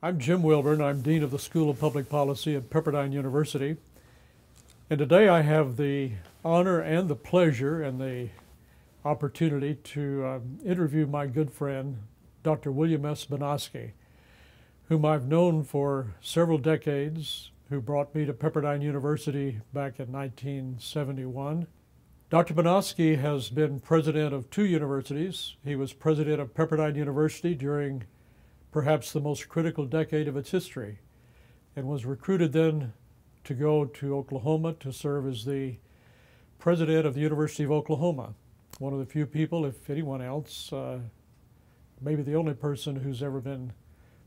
I'm Jim Wilburn. I'm Dean of the School of Public Policy at Pepperdine University. And today I have the honor and the pleasure and the opportunity to interview my good friend, Dr. William S. Banowsky, whom I've known for several decades, who brought me to Pepperdine University back in 1971. Dr. Banowsky has been president of two universities. He was president of Pepperdine University during perhaps the most critical decade of its history, and was recruited then to go to Oklahoma to serve as the president of the University of Oklahoma. One of the few people, if anyone else, maybe the only person who's ever been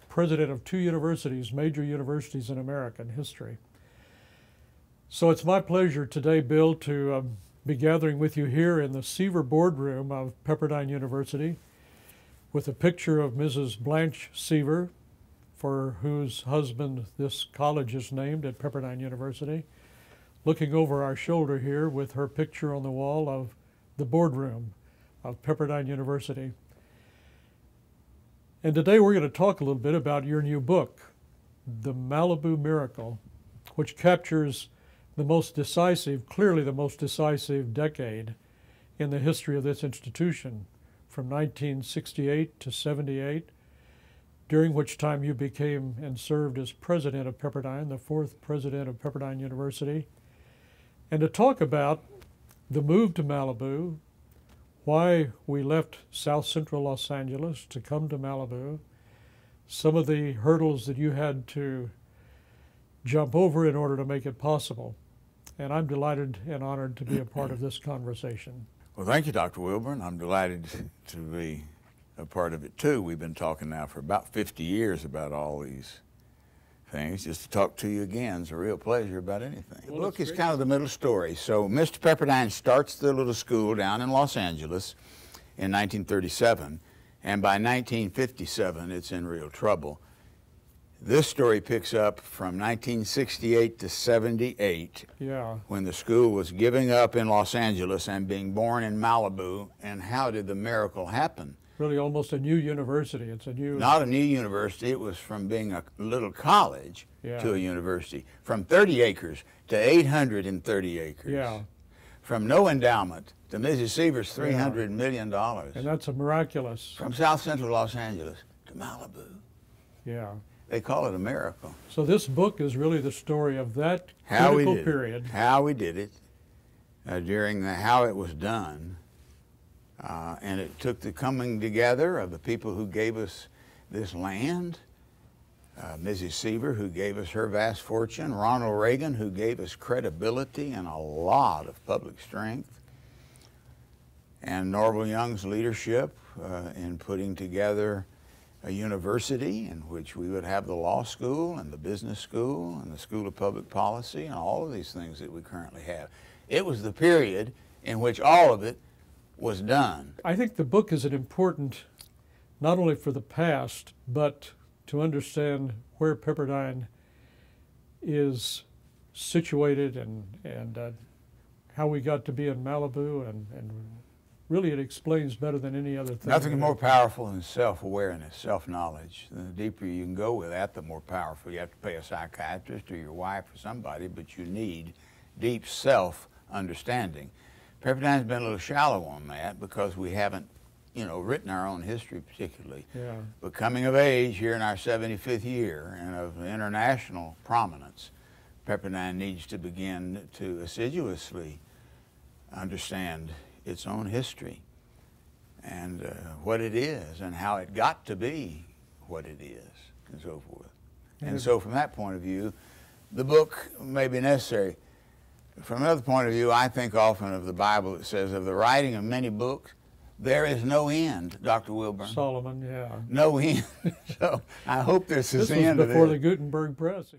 president of two universities, major universities in American history. So it's my pleasure today, Bill, to be gathering with you here in the Seaver boardroom of Pepperdine University with a picture of Mrs. Blanche Seaver, for whose husband this college is named at Pepperdine University, looking over our shoulder here with her picture on the wall of the boardroom of Pepperdine University. And today we're going to talk a little bit about your new book, The Malibu Miracle, which captures the most decisive, clearly the most decisive decade in the history of this institution, from 1968 to 78, during which time you became and served as president of Pepperdine, the fourth president of Pepperdine University, and to talk about the move to Malibu, why we left South Central Los Angeles to come to Malibu, some of the hurdles that you had to jump over in order to make it possible. And I'm delighted and honored to be a part of this conversation. Well, thank you, Dr. Wilburn. I'm delighted to be a part of it, too. We've been talking now for about 50 years about all these things. Just to talk to you again is a real pleasure about anything. The book is kind of the middle story. So Mr. Pepperdine starts the little school down in Los Angeles in 1937, and by 1957, it's in real trouble. This story picks up from 1968 to 78, when the school was giving up in Los Angeles and being born in Malibu. And how did the miracle happen? Really almost a new university. It's a new... Not a new university. It was from being a little college to a university. From 30 acres to 830 acres. Yeah. From no endowment to Mrs. Seaver's $300 million. And that's a miraculous... From South Central Los Angeles to Malibu. Yeah. They call it a miracle. So this book is really the story of that critical period. How we did it, during how it was done. And it took the coming together of the people who gave us this land, Mrs. Seaver, who gave us her vast fortune, Ronald Reagan, who gave us credibility and a lot of public strength, and Norval Young's leadership in putting together a university in which we would have the law school and the business school and the School of Public Policy and all of these things that we currently have. It was the period in which all of it was done. I think the book is an important, not only for the past, but to understand where Pepperdine is situated and how we got to be in Malibu, and really it explains better than any other thing. Nothing more powerful than self-awareness, self-knowledge. The deeper you can go with that, the more powerful. You have to pay a psychiatrist or your wife or somebody, but you need deep self-understanding. Pepperdine's been a little shallow on that because we haven't, written our own history particularly. Yeah. But coming of age here in our 75th year and of international prominence, Pepperdine needs to begin to assiduously understand its own history and what it is and how it got to be what it is and so forth. And so from that point of view, the book may be necessary. From another point of view, I think often of the Bible. It says, of the writing of many books, there is no end, Dr. Wilburn. Solomon, yeah. No end. So I hope this is the end of it. This was before the Gutenberg press.